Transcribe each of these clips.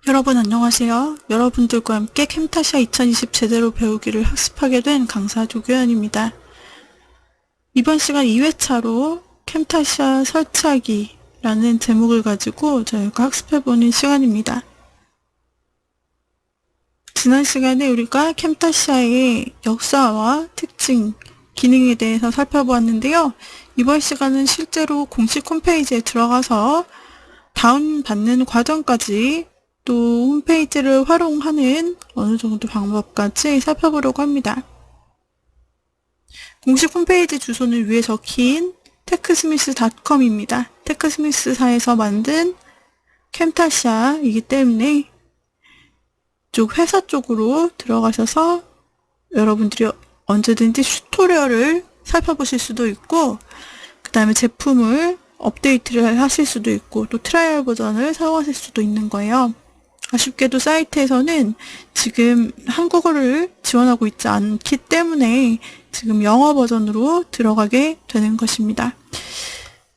여러분 안녕하세요. 여러분들과 함께 캠타시아 2020 제대로 배우기를 학습하게 된 강사 조교연입니다. 이번 시간 2회차로 캠타시아 설치하기라는 제목을 가지고 저희가 학습해보는 시간입니다. 지난 시간에 우리가 캠타시아의 역사와 특징, 기능에 대해서 살펴보았는데요. 이번 시간은 실제로 공식 홈페이지에 들어가서 다운받는 과정까지 또 홈페이지를 활용하는 어느 정도 방법까지 살펴보려고 합니다. 공식 홈페이지 주소는 위에 적힌 techsmith.com입니다. 테크스미스사에서 만든 캠타시아이기 때문에 이쪽 회사 쪽으로 들어가셔서 여러분들이 언제든지 튜토리얼을 살펴보실 수도 있고, 그 다음에 제품을 업데이트를 하실 수도 있고, 또 트라이얼 버전을 사용하실 수도 있는 거예요. 아쉽게도 사이트에서는 지금 한국어를 지원하고 있지 않기 때문에 지금 영어 버전으로 들어가게 되는 것입니다.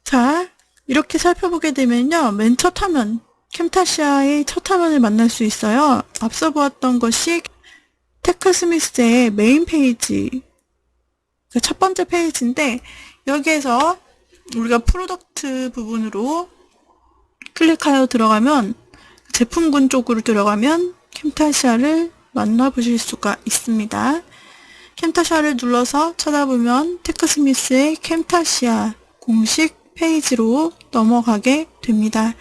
자, 이렇게 살펴보게 되면요. 맨 첫 화면, 캠타시아의 첫 화면을 만날 수 있어요. 앞서 보았던 것이 테크스미스의 메인 페이지, 첫 번째 페이지인데, 여기에서 우리가 프로덕트 부분으로 클릭하여 들어가면, 제품군 쪽으로 들어가면 캠타시아를 만나보실 수가 있습니다. 캠타시아를 눌러서 찾아보면 테크스미스의 캠타시아 공식 페이지로 넘어가게 됩니다.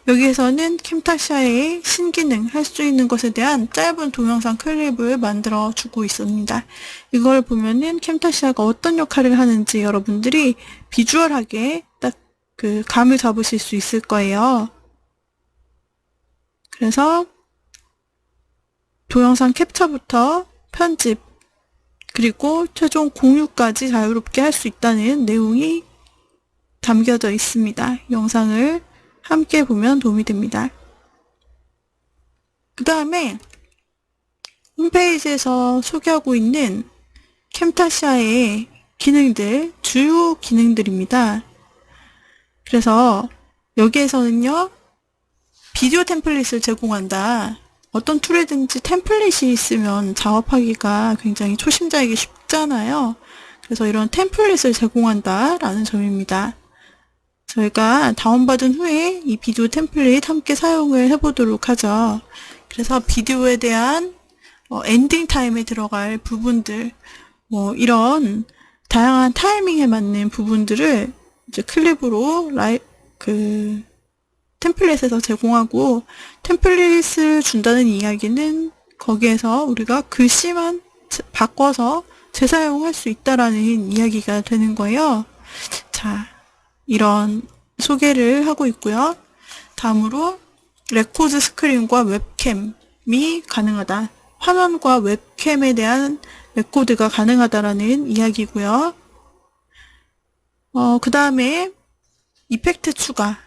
여기에서는 캠타시아의 신기능, 할 수 있는 것에 대한 짧은 동영상 클립을 만들어 주고 있습니다. 이걸 보면은 캠타시아가 어떤 역할을 하는지 여러분들이 비주얼하게 딱 그 감을 잡으실 수 있을 거예요. 그래서 동영상 캡처부터 편집, 그리고 최종 공유까지 자유롭게 할 수 있다는 내용이 담겨져 있습니다. 영상을 함께 보면 도움이 됩니다. 그 다음에 홈페이지에서 소개하고 있는 캠타시아의 기능들, 주요 기능들입니다. 그래서 여기에서는요, 비디오 템플릿을 제공한다. 어떤 툴이든지 템플릿이 있으면 작업하기가 굉장히 초심자에게 쉽잖아요. 그래서 이런 템플릿을 제공한다라는 점입니다. 저희가 다운받은 후에 이 비디오 템플릿 함께 사용을 해보도록 하죠. 그래서 비디오에 대한 엔딩 타임에 들어갈 부분들, 이런 다양한 타이밍에 맞는 부분들을 이제 클립으로 템플릿에서 제공하고, 템플릿을 준다는 이야기는 거기에서 우리가 글씨만 바꿔서 재사용할 수 있다라는 이야기가 되는 거예요. 자, 이런 소개를 하고 있고요. 다음으로 레코드 스크린과 웹캠이 가능하다. 화면과 웹캠에 대한 레코드가 가능하다라는 이야기고요. 그 다음에 이펙트 추가.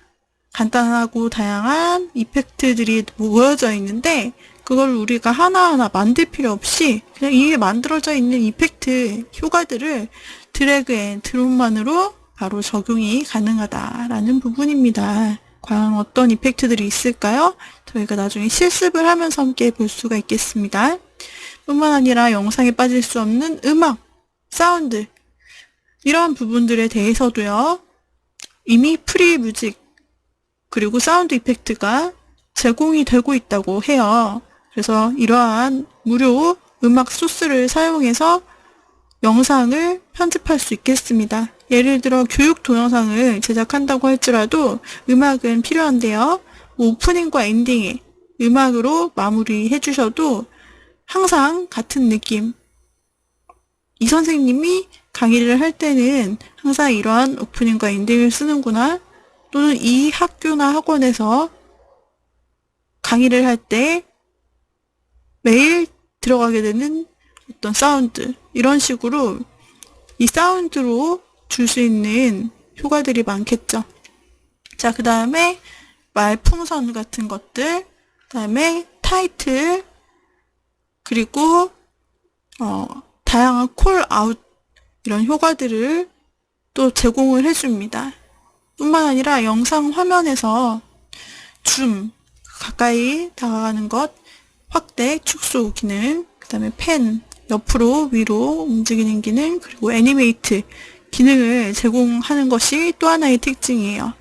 간단하고 다양한 이펙트들이 모여져 있는데, 그걸 우리가 하나하나 만들 필요 없이 그냥 이게 만들어져 있는 이펙트 효과들을 드래그 앤 드롭만으로 바로 적용이 가능하다라는 부분입니다. 과연 어떤 이펙트들이 있을까요? 저희가 나중에 실습을 하면서 함께 볼 수가 있겠습니다. 뿐만 아니라 영상에 빠질 수 없는 음악, 사운드, 이러한 부분들에 대해서도요, 이미 프리 뮤직, 그리고 사운드 이펙트가 제공이 되고 있다고 해요. 그래서 이러한 무료 음악 소스를 사용해서 영상을 편집할 수 있겠습니다. 예를 들어 교육 동영상을 제작한다고 할지라도 음악은 필요한데요. 오프닝과 엔딩에 음악으로 마무리해 주셔도 항상 같은 느낌. 이 선생님이 강의를 할 때는 항상 이러한 오프닝과 엔딩을 쓰는구나. 또는 이 학교나 학원에서 강의를 할 때 매일 들어가게 되는 어떤 사운드, 이런 식으로 이 사운드로 줄 수 있는 효과들이 많겠죠. 자, 그 다음에 말풍선 같은 것들, 그 다음에 타이틀, 그리고 다양한 콜아웃, 이런 효과들을 또 제공을 해줍니다. 뿐만 아니라 영상 화면에서 줌, 가까이 다가가는 것, 확대, 축소 기능, 그 다음에 펜, 옆으로 위로 움직이는 기능, 그리고 애니메이트 기능을 제공하는 것이 또 하나의 특징이에요.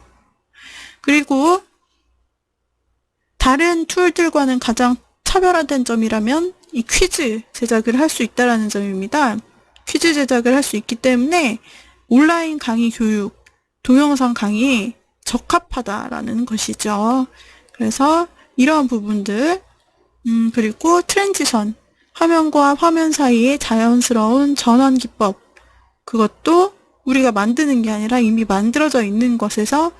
그리고 다른 툴들과는 가장 차별화된 점이라면 이 퀴즈 제작을 할 수 있다는 점입니다. 퀴즈 제작을 할 수 있기 때문에 온라인 강의 교육, 동영상 강의 적합하다라는 것이죠. 그래서 이러한 부분들, 그리고 트랜지션, 화면과 화면 사이의 자연스러운 전환 기법, 그것도 우리가 만드는 게 아니라 이미 만들어져 있는 것에서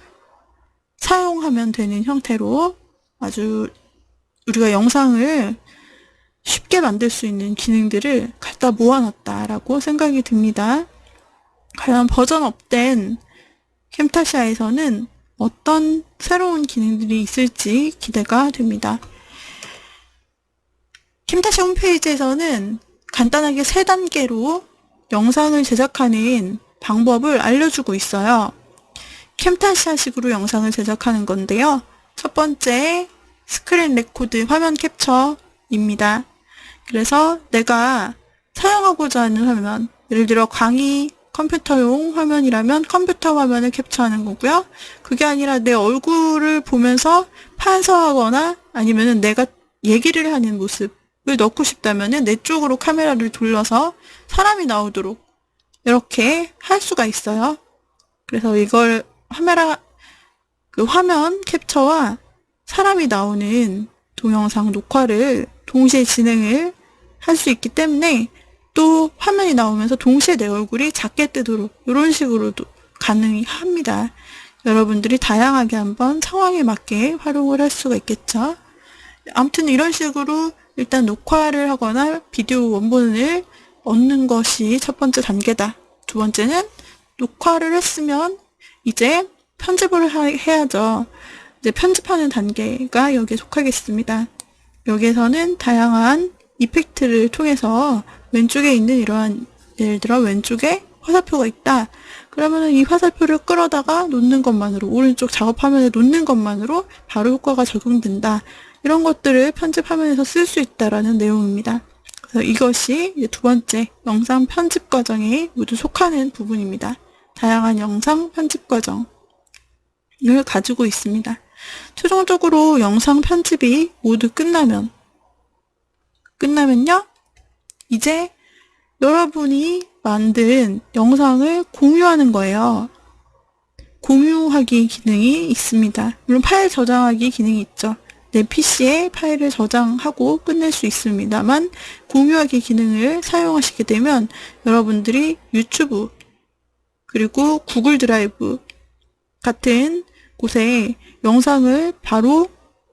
사용하면 되는 형태로 아주 우리가 영상을 쉽게 만들 수 있는 기능들을 갖다 모아놨다라고 생각이 듭니다. 과연 버전업된 캠타시아에서는 어떤 새로운 기능들이 있을지 기대가 됩니다. 캠타시아 홈페이지에서는 간단하게 3단계로 영상을 제작하는 방법을 알려주고 있어요. 캠타시아식으로 영상을 제작하는 건데요. 첫 번째, 스크린 레코드 화면 캡처입니다. 그래서 내가 사용하고자 하는 화면, 예를 들어 강의 컴퓨터용 화면이라면 컴퓨터 화면을 캡처하는 거고요. 그게 아니라 내 얼굴을 보면서 판서하거나 아니면은 내가 얘기를 하는 모습을 넣고 싶다면은 내 쪽으로 카메라를 돌려서 사람이 나오도록 이렇게 할 수가 있어요. 그래서 이걸 화면 캡처와 사람이 나오는 동영상 녹화를 동시에 진행을 할 수 있기 때문에 또 화면이 나오면서 동시에 내 얼굴이 작게 뜨도록 이런 식으로도 가능합니다. 여러분들이 다양하게 한번 상황에 맞게 활용을 할 수가 있겠죠. 아무튼 이런 식으로 일단 녹화를 하거나 비디오 원본을 얻는 것이 첫 번째 단계다. 두 번째는 녹화를 했으면 이제 편집을 해야죠. 이제 편집하는 단계가 여기에 속하겠습니다. 여기에서는 다양한 이펙트를 통해서 왼쪽에 있는 이러한, 예를 들어 왼쪽에 화살표가 있다. 그러면 이 화살표를 끌어다가 놓는 것만으로, 오른쪽 작업 화면에 놓는 것만으로 바로 효과가 적용된다. 이런 것들을 편집 화면에서 쓸 수 있다라는 내용입니다. 그래서 이것이 이제 두 번째 영상 편집 과정에 모두 속하는 부분입니다. 다양한 영상 편집 과정을 가지고 있습니다. 최종적으로 영상 편집이 모두 끝나면요, 이제 여러분이 만든 영상을 공유하는 거예요. 공유하기 기능이 있습니다. 물론 파일 저장하기 기능이 있죠. 내 PC에 파일을 저장하고 끝낼 수 있습니다만, 공유하기 기능을 사용하시게 되면 여러분들이 유튜브 그리고 구글 드라이브 같은 곳에 영상을 바로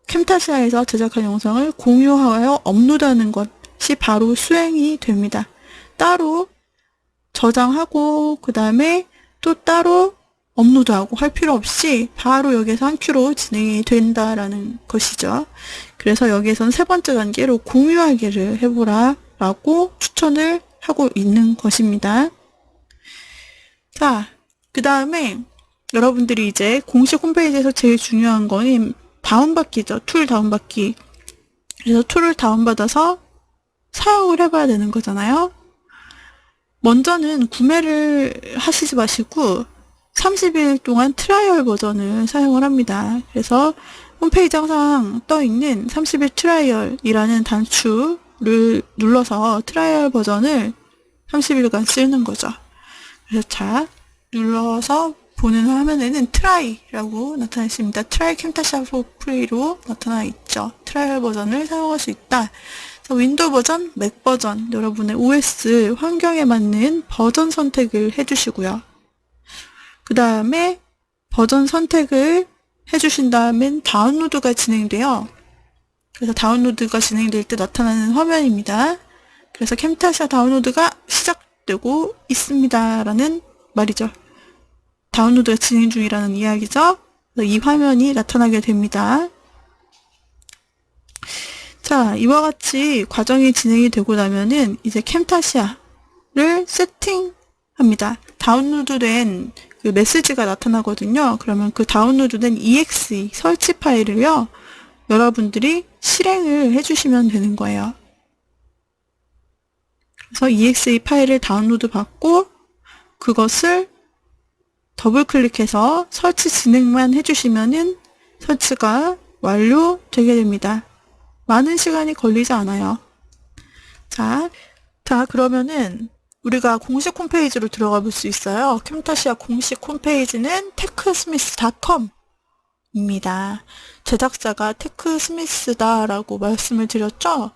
캠타시아에서 제작한 영상을 공유하여 업로드하는 것이 바로 수행이 됩니다. 따로 저장하고 그 다음에 또 따로 업로드하고 할 필요 없이 바로 여기에서 한 큐로 진행이 된다라는 것이죠. 그래서 여기에서는 세 번째 단계로 공유하기를 해보라 라고 추천을 하고 있는 것입니다. 자, 그 다음에 여러분들이 이제 공식 홈페이지에서 제일 중요한 거는 다운받기죠. 툴 다운받기. 그래서 툴을 다운받아서 사용을 해봐야 되는 거잖아요. 먼저는 구매를 하시지 마시고 30일 동안 트라이얼 버전을 사용을 합니다. 그래서 홈페이지 항상 떠있는 30일 트라이얼이라는 단추를 눌러서 트라이얼 버전을 30일간 쓰는 거죠. 그래서 자, 눌러서 보는 화면에는 트라이라고 나타나 있습니다. 트라이 캠타시아 포 프리로 나타나 있죠. 트라이얼 버전을 사용할 수 있다. 그래서 윈도우 버전, 맥 버전, 여러분의 OS 환경에 맞는 버전 선택을 해주시고요. 그 다음에 버전 선택을 해주신 다음엔 다운로드가 진행돼요. 그래서 다운로드가 진행될 때 나타나는 화면입니다. 그래서 캠타시아 다운로드가 시작되고 있습니다 라는 말이죠. 다운로드가 진행 중이라는 이야기죠. 이 화면이 나타나게 됩니다. 자, 이와 같이 과정이 진행이 되고 나면은 이제 캠타시아를 세팅합니다. 다운로드된 그 메시지가 나타나거든요. 그러면 그 다운로드된 exe 설치 파일을요, 여러분들이 실행을 해주시면 되는 거예요. 그래서 exe 파일을 다운로드 받고 그것을 더블 클릭해서 설치 진행만 해주시면은 설치가 완료되게 됩니다. 많은 시간이 걸리지 않아요. 자, 그러면은 우리가 공식 홈페이지로 들어가 볼 수 있어요. 캠타시아 공식 홈페이지는 techsmith.com입니다. 제작자가 테크스미스다라고 말씀을 드렸죠?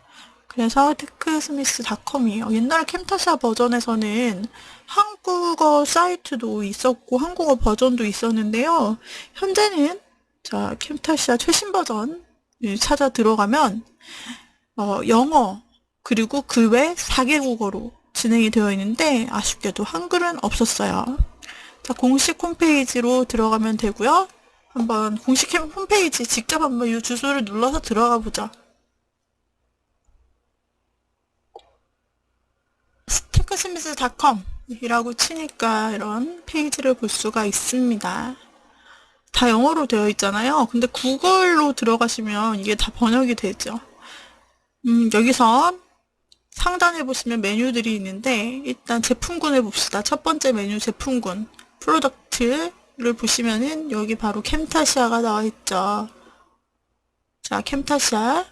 그래서 techsmith.com이에요. 옛날 캠타시아 버전에서는 한국어 사이트도 있었고 한국어 버전도 있었는데요. 현재는 자, 캠타시아 최신 버전 찾아 들어가면 영어 그리고 그 외 4개국어로 진행이 되어 있는데 아쉽게도 한글은 없었어요. 자, 공식 홈페이지로 들어가면 되고요. 한번 공식 홈페이지 직접 한번 이 주소를 눌러서 들어가 보자. techsmith.com 이라고 치니까 이런 페이지를 볼 수가 있습니다. 다 영어로 되어 있잖아요. 근데 구글로 들어가시면 이게 다 번역이 되죠. 여기서 상단에 보시면 메뉴들이 있는데 일단 제품군을 봅시다. 첫 번째 메뉴 제품군 프로덕트를 보시면은 여기 바로 캠타시아가 나와 있죠. 자, 캠타시아.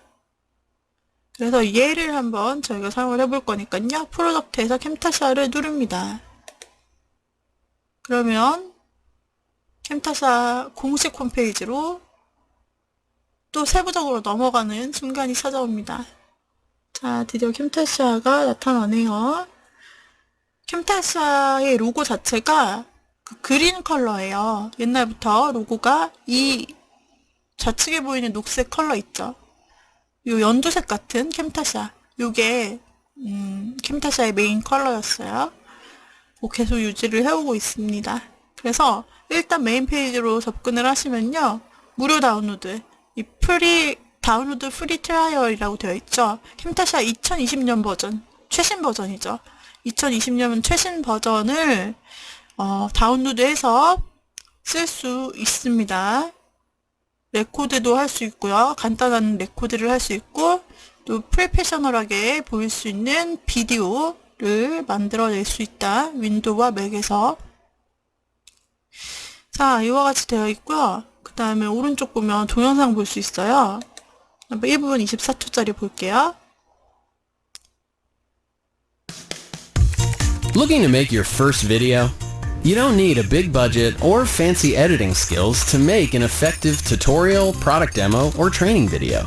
그래서 얘를 한번 저희가 사용을 해볼 거니까요. 프로덕트에서 캠타시아를 누릅니다. 그러면 캠타시아 공식 홈페이지로 또 세부적으로 넘어가는 순간이 찾아옵니다. 자, 드디어 캠타시아가 나타나네요. 캠타시아의 로고 자체가 그린 컬러예요. 옛날부터 로고가 이 좌측에 보이는 녹색 컬러 있죠. 요 연두색 같은 캠타시아. 요게 캠타시아의 메인 컬러였어요. 계속 유지를 해오고 있습니다. 그래서 일단 메인 페이지로 접근을 하시면요. 무료 다운로드, 이 다운로드 프리 트라이얼이라고 되어 있죠. 캠타시아 2020년 버전, 최신 버전이죠. 2020년 최신 버전을 다운로드해서 쓸 수 있습니다. 레코드도 할 수 있고요. 간단한 레코드를 할 수 있고 또 프로페셔널하게 보일 수 있는 비디오를 만들어낼 수 있다. 윈도우와 맥에서. 자, 이와 같이 되어 있고요. 그 다음에 오른쪽 보면 동영상 볼 수 있어요. 1분 24초짜리 볼게요. Looking to make your first video? You don't need a big budget or fancy editing skills to make an effective tutorial, product demo, or training video.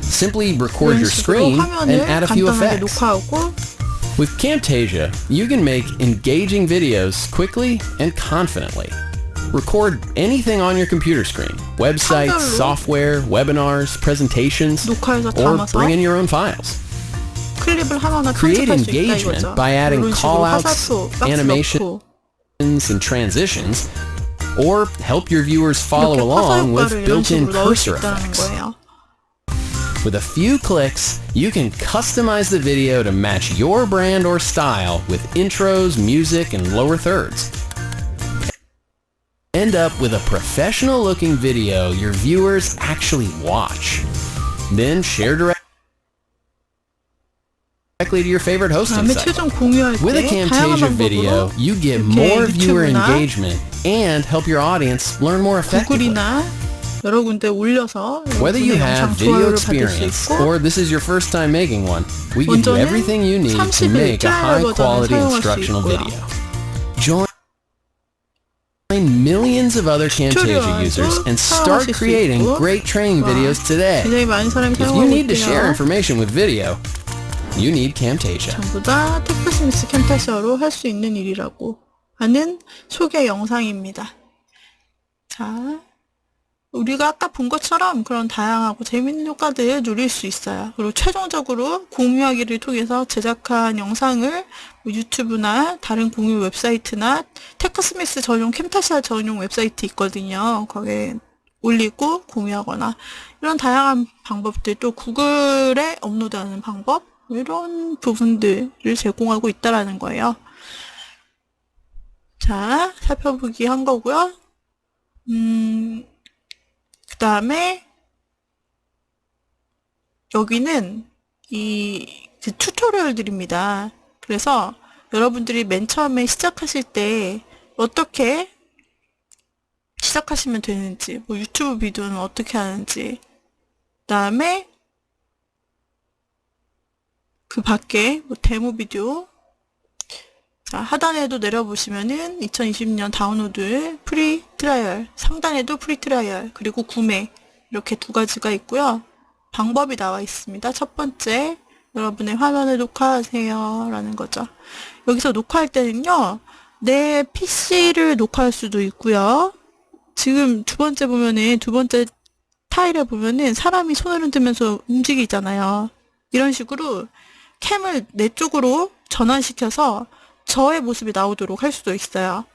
Simply record 이런 your 식으로 screen and 화면을 add a few 간단하게 effects. 녹화하고 With Camtasia, you can make engaging videos quickly and confidently. Record anything on your computer screen, websites, 한글로 software, webinars, presentations, 녹화해서 or 담아서 bring in your own files. 클립을 하나하나 Create 편집할 수 있다 engagement 이거죠. by adding 이런 식으로 callouts, 화살표, 박스 animation, 넣고 and transitions, or help your viewers follow 이렇게 화살 along with 효과를 이런 built-in 식으로 넣을 수 cursor 있다는 effects. 거예요. With a few clicks, you can customize the video to match your brand or style with intros, music, and lower thirds. End up with a professional-looking video your viewers actually watch. Then share directly to your favorite hosting 그다음에 site. 최종 공유할 With a 때 다양한 Camtasia video, 방법으로 you get 이렇게 more viewer 유튜브나 engagement and help your audience learn more effectively. 구글이나 여러 군데 올려서 Whether you 여러분의 have 영상 video 좋아요를 받을 수 experience 있고 or this is your first time making one, we give you 먼저는 everything you need to 30일 make a 트라이얼 high 버전을 quality 사용할 수 instructional 있고요. video. Join millions of other Camtasia users and start 사용하실 수 creating 있고. great training 와, videos today. 굉장히 많은 사람이 If you 사용하고 need to share 있대요. information with video, you need Camtasia. 전부 다 테크스미스 캠타시아로 할 수 있는 일이라고 하는 소개 영상입니다. 자, 우리가 아까 본 것처럼 그런 다양하고 재밌는 효과들을 누릴 수 있어요. 그리고 최종적으로 공유하기를 통해서 제작한 영상을 뭐 유튜브나 다른 공유 웹사이트나 테크스미스 전용 캠타시아 전용 웹사이트 있거든요. 거기에 올리고 공유하거나 이런 다양한 방법들, 또 구글에 업로드하는 방법, 이런 부분들을 제공하고 있다라는 거예요. 자, 살펴보기 한 거고요. 그 다음에 여기는 그 튜토리얼들입니다. 그래서 여러분들이 맨 처음에 시작하실 때 어떻게 시작하시면 되는지, 뭐 유튜브 비디오는 어떻게 하는지, 그 다음에 그 밖에 뭐 데모 비디오, 자, 하단에도 내려보시면은 2020년 다운로드 프리 트라이얼, 상단에도 프리 트라이얼, 그리고 구매, 이렇게 두 가지가 있고요. 방법이 나와 있습니다. 첫 번째, 여러분의 화면을 녹화하세요 라는 거죠. 여기서 녹화할 때는요, 내 PC를 녹화할 수도 있고요. 지금 두 번째 보면은, 두 번째 타일에 보면은 사람이 손을 흔들면서 움직이잖아요. 이런 식으로 캠을 내 쪽으로 전환시켜서 저의 모습이 나오도록 할 수도 있어요.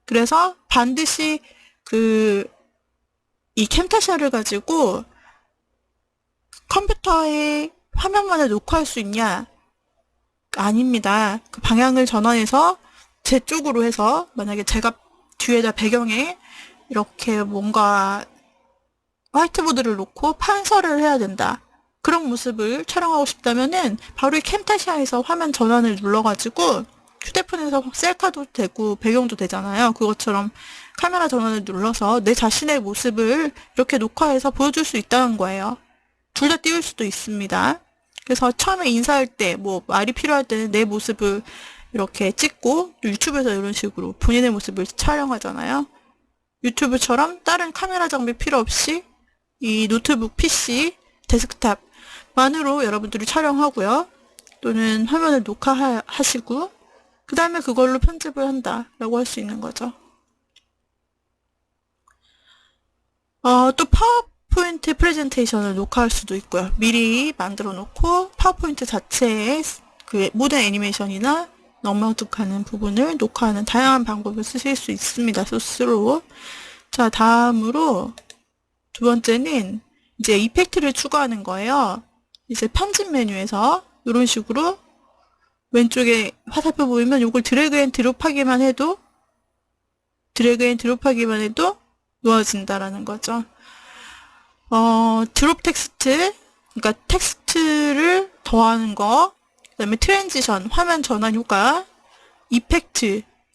그래서 반드시 이 캠타샤를 가지고 컴퓨터에 화면만을 녹화할 수 있냐? 아닙니다. 그 방향을 전환해서 제 쪽으로 해서 만약에 제가 뒤에다 배경에 이렇게 뭔가 화이트보드를 놓고 판서를 해야 된다. 그런 모습을 촬영하고 싶다면은 바로 이 캠타샤에서 화면 전환을 눌러가지고 휴대폰에서 셀카도 되고 배경도 되잖아요. 그것처럼 카메라 전환을 눌러서 내 자신의 모습을 이렇게 녹화해서 보여줄 수 있다는 거예요. 둘 다 띄울 수도 있습니다. 그래서 처음에 인사할 때, 뭐 말이 필요할 때는 내 모습을 이렇게 찍고 유튜브에서 이런 식으로 본인의 모습을 촬영하잖아요. 유튜브처럼 다른 카메라 장비 필요 없이 이 노트북, PC, 데스크탑만으로 여러분들이 촬영하고요. 또는 화면을 녹화하시고 그 다음에 그걸로 편집을 한다라고 할 수 있는 거죠. 또 파워포인트 프레젠테이션을 녹화할 수도 있고요. 미리 만들어 놓고 파워포인트 자체에 그 모든 애니메이션이나 넉넉하는 부분을 녹화하는 다양한 방법을 쓰실 수 있습니다. 스스로. 자, 다음으로 두 번째는 이제 이펙트를 추가하는 거예요. 이제 편집 메뉴에서 이런 식으로 왼쪽에 화살표 보이면 이걸 드래그 앤 드롭하기만 해도 놓아진다라는 거죠. 드롭 텍스트, 그러니까 텍스트를 더하는 거, 그 다음에 트랜지션, 화면 전환 효과,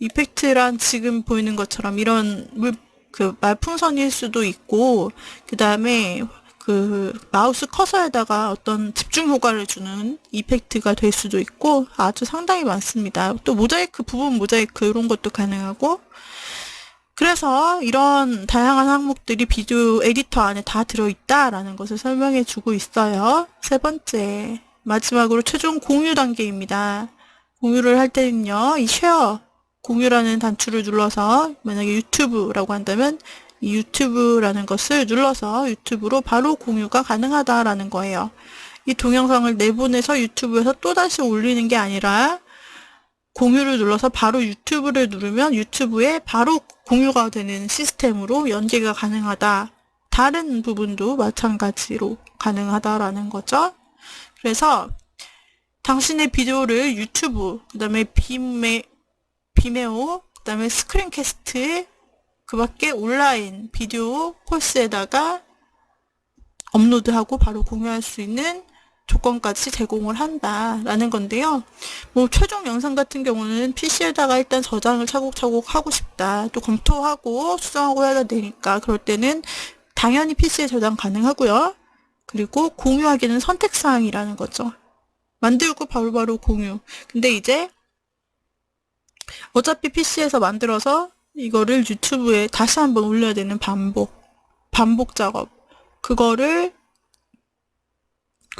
이펙트란 지금 보이는 것처럼 이런 그 말풍선일 수도 있고, 그 다음에 그 마우스 커서에다가 어떤 집중 효과를 주는 이펙트가 될 수도 있고 아주 상당히 많습니다. 또 모자이크, 부분 모자이크 이런 것도 가능하고, 그래서 이런 다양한 항목들이 비디오 에디터 안에 다 들어있다라는 것을 설명해 주고 있어요. 세 번째, 마지막으로 최종 공유 단계입니다. 공유를 할 때는요, 이 쉐어, 공유라는 단추를 눌러서 만약에 유튜브라고 한다면 이 유튜브라는 것을 눌러서 유튜브로 바로 공유가 가능하다라는 거예요. 이 동영상을 내보내서 유튜브에서 또다시 올리는 게 아니라 공유를 눌러서 바로 유튜브를 누르면 유튜브에 바로 공유가 되는 시스템으로 연계가 가능하다. 다른 부분도 마찬가지로 가능하다라는 거죠. 그래서 당신의 비디오를 유튜브, 그 다음에 비메오, 그 다음에 스크린캐스트, 그 밖에 온라인 비디오 코스에다가 업로드하고 바로 공유할 수 있는 조건까지 제공을 한다라는 건데요. 뭐 최종 영상 같은 경우는 PC에다가 일단 저장을 차곡차곡 하고 싶다. 또 검토하고 수정하고 해야 되니까 그럴 때는 당연히 PC에 저장 가능하고요. 그리고 공유하기는 선택사항이라는 거죠. 만들고 바로바로 공유. 근데 이제 어차피 PC에서 만들어서 이거를 유튜브에 다시 한번 올려야 되는 반복 작업. 그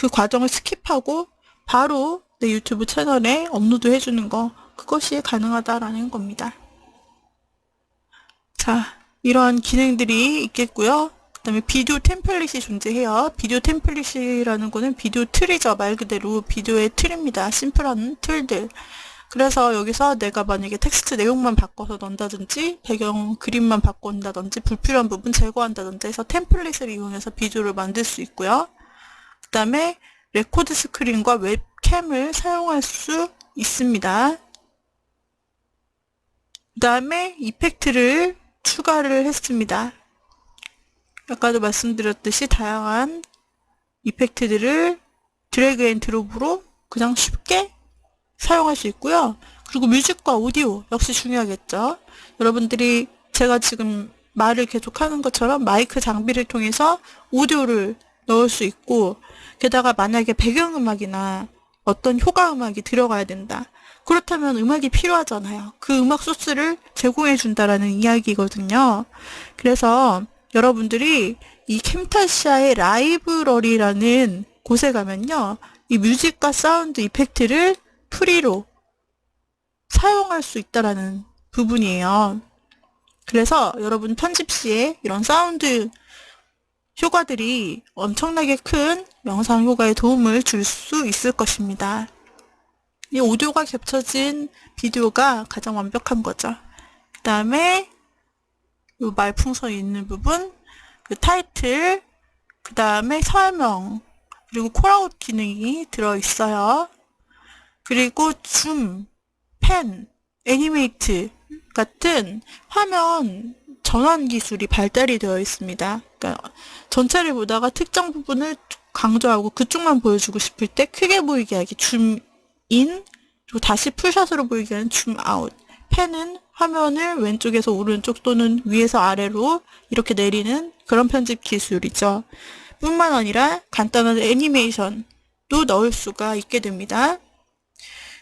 과정을 스킵하고 바로 내 유튜브 채널에 업로드 해주는 거, 그것이 가능하다라는 겁니다. 자, 이런 기능들이 있겠고요. 그 다음에 비디오 템플릿이 존재해요. 비디오 템플릿이라는 거는 비디오 틀이죠. 말 그대로 비디오의 틀입니다. 심플한 틀들. 그래서 여기서 내가 만약에 텍스트 내용만 바꿔서 넣는다든지 배경 그림만 바꾼다든지 불필요한 부분 제거한다든지 해서 템플릿을 이용해서 비디오를 만들 수 있고요. 그 다음에 레코드 스크린과 웹캠을 사용할 수 있습니다. 그 다음에 이펙트를 추가를 했습니다. 아까도 말씀드렸듯이 다양한 이펙트들을 드래그 앤 드롭으로 그냥 쉽게 사용할 수 있고요. 그리고 뮤직과 오디오 역시 중요하겠죠. 여러분들이 제가 지금 말을 계속하는 것처럼 마이크 장비를 통해서 오디오를 넣을 수 있고, 게다가 만약에 배경음악이나 어떤 효과음악이 들어가야 된다. 그렇다면 음악이 필요하잖아요. 그 음악 소스를 제공해 준다라는 이야기거든요. 그래서 여러분들이 이 캠타시아의 라이브러리라는 곳에 가면요, 이 뮤직과 사운드 이펙트를 프리로 사용할 수 있다라는 부분이에요. 그래서 여러분 편집 시에 이런 사운드 효과들이 엄청나게 큰 영상 효과에 도움을 줄 수 있을 것입니다. 이 오디오가 겹쳐진 비디오가 가장 완벽한 거죠. 그 다음에 이 말풍선이 있는 부분, 그 타이틀, 그 다음에 설명, 그리고 콜아웃 기능이 들어있어요. 그리고 줌, 펜, 애니메이트 같은 화면 전환 기술이 발달이 되어 있습니다. 그러니까 전체를 보다가 특정 부분을 강조하고 그쪽만 보여주고 싶을 때 크게 보이게 하기 줌인, 그리고 다시 풀샷으로 보이게 하는 줌아웃. 펜은 화면을 왼쪽에서 오른쪽 또는 위에서 아래로 이렇게 내리는 그런 편집 기술이죠. 뿐만 아니라 간단한 애니메이션도 넣을 수가 있게 됩니다.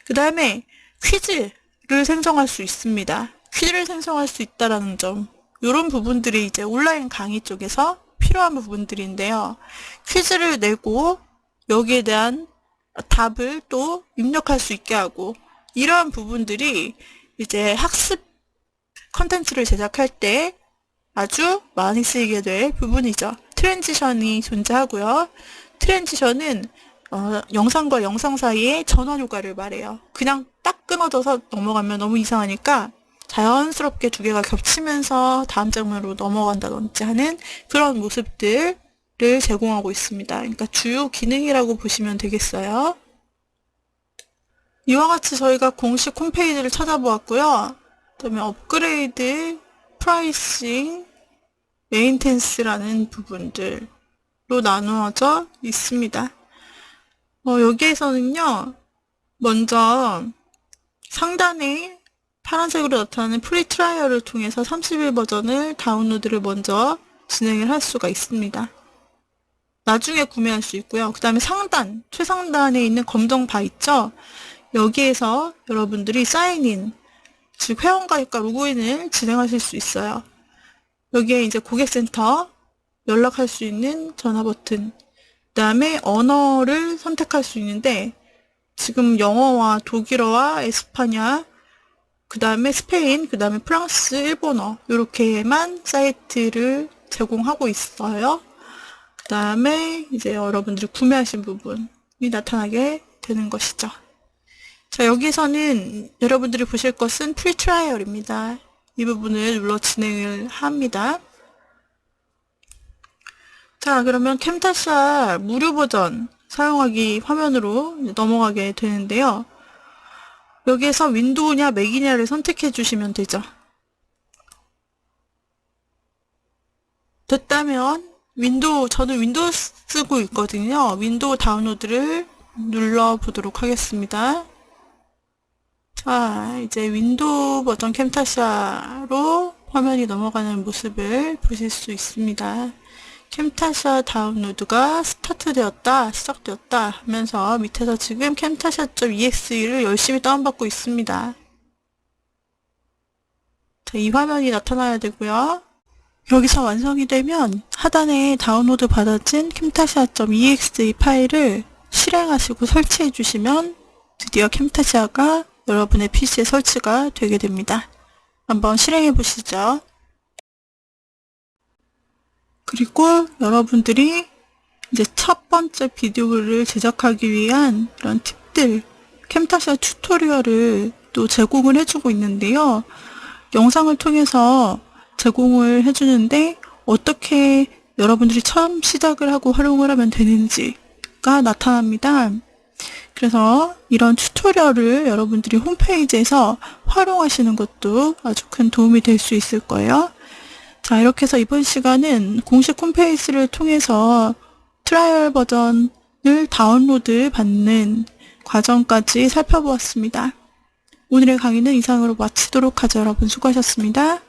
그 다음에 퀴즈를 생성할 수 있습니다. 퀴즈를 생성할 수 있다라는 점, 이런 부분들이 이제 온라인 강의 쪽에서 필요한 부분들인데요. 퀴즈를 내고 여기에 대한 답을 또 입력할 수 있게 하고, 이러한 부분들이 이제 학습 컨텐츠를 제작할 때 아주 많이 쓰이게 될 부분이죠. 트랜지션이 존재하고요. 트랜지션은 영상과 영상 사이의 전환 효과를 말해요. 그냥 딱 끊어져서 넘어가면 너무 이상하니까 자연스럽게 두 개가 겹치면서 다음 장면으로 넘어간다든지 하는 그런 모습들을 제공하고 있습니다. 그러니까 주요 기능이라고 보시면 되겠어요. 이와 같이 저희가 공식 홈페이지를 찾아보았고요. 그다음에 업그레이드, 프라이싱, 메인텐스라는 부분들로 나누어져 있습니다. 여기에서는요, 먼저 상단에 파란색으로 나타나는 프리 트라이얼을 통해서 30일 버전을 다운로드를 먼저 진행을 할 수가 있습니다. 나중에 구매할 수 있고요. 그 다음에 상단, 최상단에 있는 검정 바 있죠? 여기에서 여러분들이 사인인, 즉 회원가입과 로그인을 진행하실 수 있어요. 여기에 이제 고객센터 연락할 수 있는 전화 버튼, 그 다음에 언어를 선택할 수 있는데 지금 영어와 독일어와 에스파냐, 그 다음에 스페인, 그 다음에 프랑스, 일본어 이렇게만 사이트를 제공하고 있어요. 그 다음에 이제 여러분들이 구매하신 부분이 나타나게 되는 것이죠. 자, 여기서는 여러분들이 보실 것은 프리 트라이얼입니다. 이 부분을 눌러 진행을 합니다. 자, 그러면 캠타시아 무료 버전 사용하기 화면으로 넘어가게 되는데요. 여기에서 윈도우냐 맥이냐를 선택해 주시면 되죠. 됐다면 저는 윈도우 쓰고 있거든요. 윈도우 다운로드를 눌러 보도록 하겠습니다. 자, 이제 윈도우 버전 캠타시아로 화면이 넘어가는 모습을 보실 수 있습니다. 캠타시아 다운로드가 시작되었다 하면서 밑에서 지금 camtasia.exe를 열심히 다운받고 있습니다. 자, 이 화면이 나타나야 되고요. 여기서 완성이 되면 하단에 다운로드 받아진 camtasia.exe 파일을 실행하시고 설치해 주시면 드디어 캠타시아가 여러분의 PC에 설치가 되게 됩니다. 한번 실행해 보시죠. 그리고 여러분들이 이제 첫 번째 비디오를 제작하기 위한 이런 팁들, 캠타시아 튜토리얼을 또 제공을 해주고 있는데요. 영상을 통해서 제공을 해주는데 어떻게 여러분들이 처음 시작을 하고 활용을 하면 되는지가 나타납니다. 그래서 이런 튜토리얼을 여러분들이 홈페이지에서 활용하시는 것도 아주 큰 도움이 될 수 있을 거예요. 자, 이렇게 해서 이번 시간은 공식 홈페이지를 통해서 트라이얼 버전을 다운로드 받는 과정까지 살펴보았습니다. 오늘의 강의는 이상으로 마치도록 하죠. 여러분 수고하셨습니다.